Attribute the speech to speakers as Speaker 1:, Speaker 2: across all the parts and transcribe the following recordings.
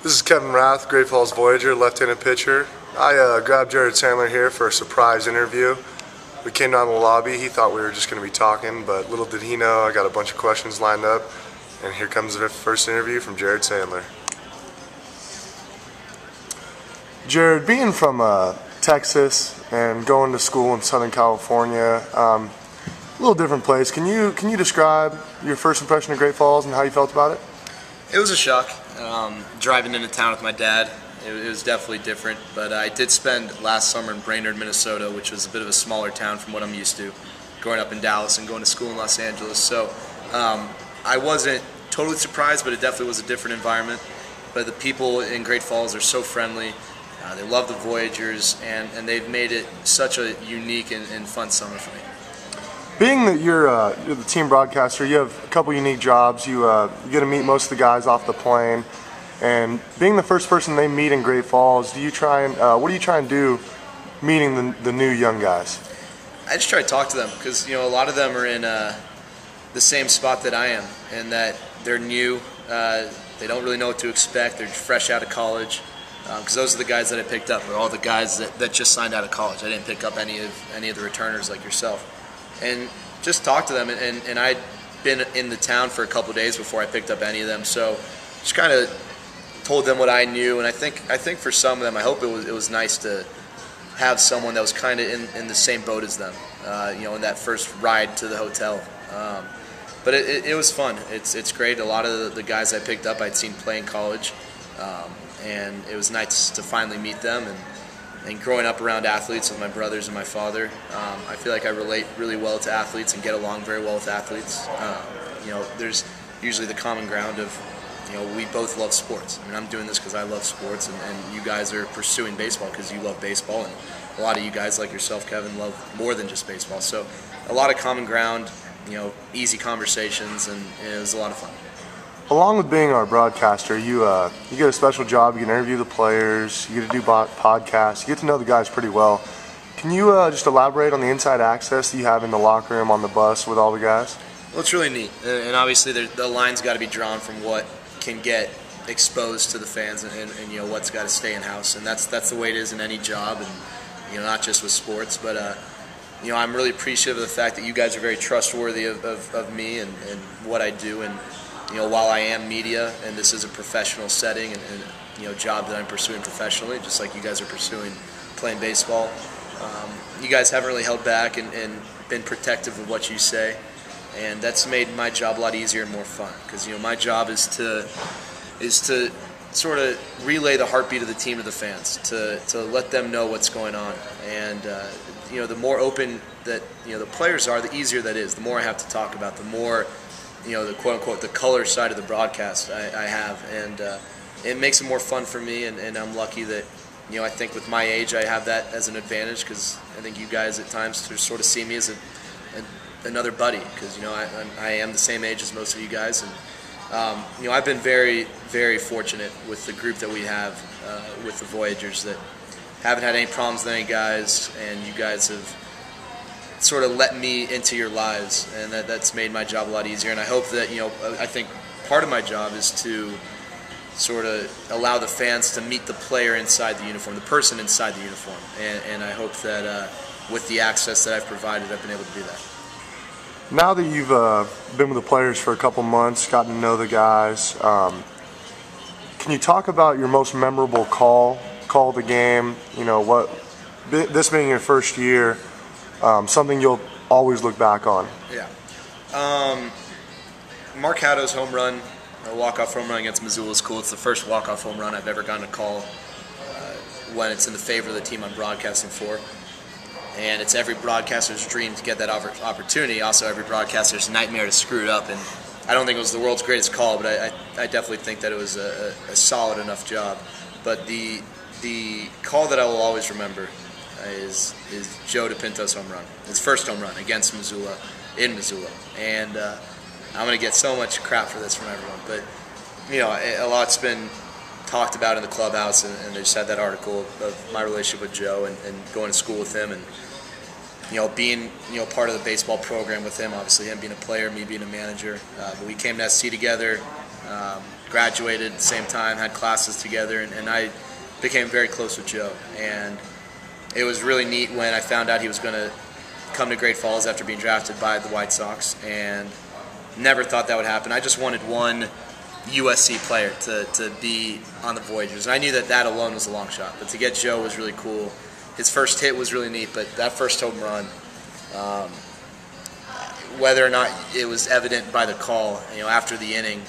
Speaker 1: This is Kevin Rath, Great Falls Voyager, left-handed pitcher. I grabbed Jared Sandler here for a surprise interview. We came down to the lobby. He thought we were just going to be talking, but little did he know I got a bunch of questions lined up. And here comes the first interview from Jared Sandler. Jared, being from Texas and going to school in Southern California, a little different place. Can you describe your first impression of Great Falls and how you felt about it?
Speaker 2: It was a shock. Driving into town with my dad, it was definitely different. But I did spend last summer in Brainerd, Minnesota, which was a bit of a smaller town from what I'm used to, growing up in Dallas and going to school in Los Angeles. So I wasn't totally surprised, but it definitely was a different environment. But the people in Great Falls are so friendly. They love the Voyagers, and they've made it such a unique and fun summer for me.
Speaker 1: Being that you're the team broadcaster, you have a couple unique jobs. You get to meet most of the guys off the plane, and being the first person they meet in Great Falls, what do you try and do meeting the new young guys?
Speaker 2: I just try to talk to them because a lot of them are in the same spot that I am, and that they're new. They don't really know what to expect. They're fresh out of college. Because those are the guys that I picked up, or all the guys that just signed out of college. I didn't pick up any of the returners like yourself. And just talk to them, and I'd been in the town for a couple of days before I picked up any of them, so just kind of told them what I knew. And I think for some of them, I hope it was nice to have someone that was kind of in the same boat as them, in that first ride to the hotel. But it was fun. It's great. A lot of the guys I picked up I'd seen play in college. And it was nice to finally meet them, and growing up around athletes with my brothers and my father, I feel like I relate really well to athletes and get along very well with athletes. There's usually the common ground of, we both love sports. I mean, I'm doing this because I love sports, and you guys are pursuing baseball because you love baseball, and a lot of you guys like yourself, Kevin, love more than just baseball. So a lot of common ground, easy conversations, and it was a lot of fun.
Speaker 1: Along with being our broadcaster, you get a special job. You can interview the players, you get to do podcasts, you get to know the guys pretty well. Can you just elaborate on the inside access that you have in the locker room, on the bus with all the guys?
Speaker 2: Well, it's really neat, and obviously the line's got to be drawn from what can get exposed to the fans, and what's got to stay in house, and that's the way it is in any job, and not just with sports. But I'm really appreciative of the fact that you guys are very trustworthy of me and what I do, and while I am media and this is a professional setting and job that I'm pursuing professionally, just like you guys are pursuing playing baseball, you guys haven't really held back and been protective of what you say, and that's made my job a lot easier and more fun, because my job is to sort of relay the heartbeat of the team to the fans, to let them know what's going on, and the more open that the players are, the easier that is. The more I have to talk about, the more the quote-unquote the color side of the broadcast I have, and it makes it more fun for me, and I'm lucky that I think with my age I have that as an advantage, because I think you guys at times sort of see me as another buddy, because I am the same age as most of you guys, and I've been very, very fortunate with the group that we have with the Voyagers, that haven't had any problems with any guys, and you guys have sort of let me into your lives, and that's made my job a lot easier. And I hope that I think part of my job is to sort of allow the fans to meet the player inside the uniform, the person inside the uniform, and I hope that with the access that I've provided, I've been able to do that.
Speaker 1: Now that you've been with the players for a couple months, gotten to know the guys, can you talk about your most memorable call of the game? This being your first year, something you'll always look back on.
Speaker 2: Yeah. Mark Haddo's home run, a walk-off home run against Missoula is cool. It's the first walk-off home run I've ever gotten a call when it's in the favor of the team I'm broadcasting for. And it's every broadcaster's dream to get that opportunity. Also, every broadcaster's nightmare to screw it up. And I don't think it was the world's greatest call, but I definitely think that it was a solid enough job. But the call that I will always remember is Joe DePinto's home run, his first home run against Missoula, in Missoula. And I'm going to get so much crap for this from everyone, but a lot's been talked about in the clubhouse, and they just had that article of my relationship with Joe and going to school with him, and being part of the baseball program with him. Obviously, him being a player, me being a manager. But we came to SC together. graduated at the same time, had classes together, and I became very close with Joe. And it was really neat when I found out he was going to come to Great Falls after being drafted by the White Sox, and never thought that would happen. I just wanted one USC player to be on the Voyagers, and I knew that alone was a long shot, but to get Joe was really cool. His first hit was really neat, but that first home run, whether or not it was evident by the call, after the inning,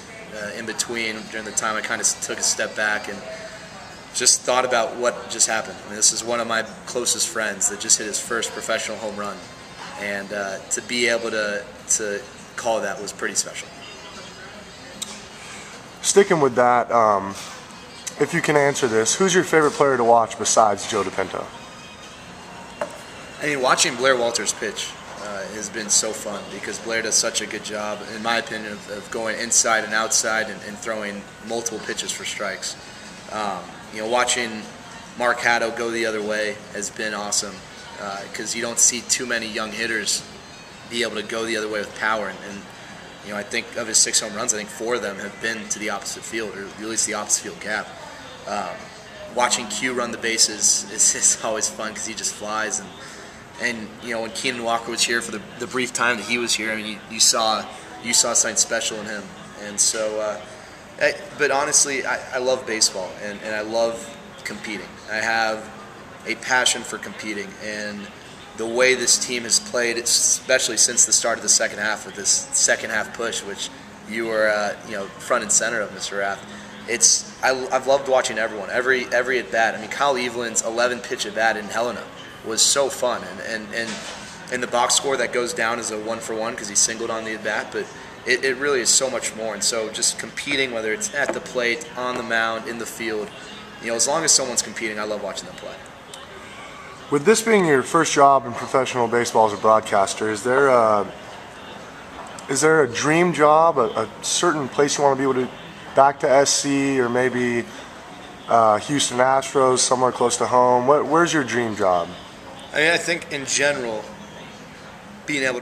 Speaker 2: in between, during the time I kind of took a step back and just thought about what just happened. I mean, this is one of my closest friends that just hit his first professional home run, and to be able to call that was pretty special.
Speaker 1: Sticking with that, if you can answer this, who's your favorite player to watch besides Joe DePinto?
Speaker 2: I mean, watching Blair Walters pitch has been so fun because Blair does such a good job, in my opinion, of going inside and outside and throwing multiple pitches for strikes. Watching Mark Haddo go the other way has been awesome because you don't see too many young hitters be able to go the other way with power. And I think of his 6 home runs, I think 4 of them have been to the opposite field, or at least the opposite field gap. Watching Q run the bases is always fun because he just flies. And when Keenan Walker was here for the brief time that he was here, I mean, you saw something special in him. And so, but honestly, I love baseball and I love competing. I have a passion for competing, and the way this team has played, especially since the start of the second half with this second half push, which you were front and center of, Mr. Rath. I've loved watching everyone, every at bat. I mean, Kyle Evelyn's 11 pitch at bat in Helena was so fun, and the box score that goes down is a 1-for-1 because he singled on the at bat, but it really is so much more. And so just competing, whether it's at the plate, on the mound, in the field, as long as someone's competing, I love watching them play.
Speaker 1: With this being your first job in professional baseball as a broadcaster, is there a dream job, a certain place you want to be able to back to SC, or maybe Houston Astros, somewhere close to home? Where's your dream job?
Speaker 2: I mean, I think in general, being able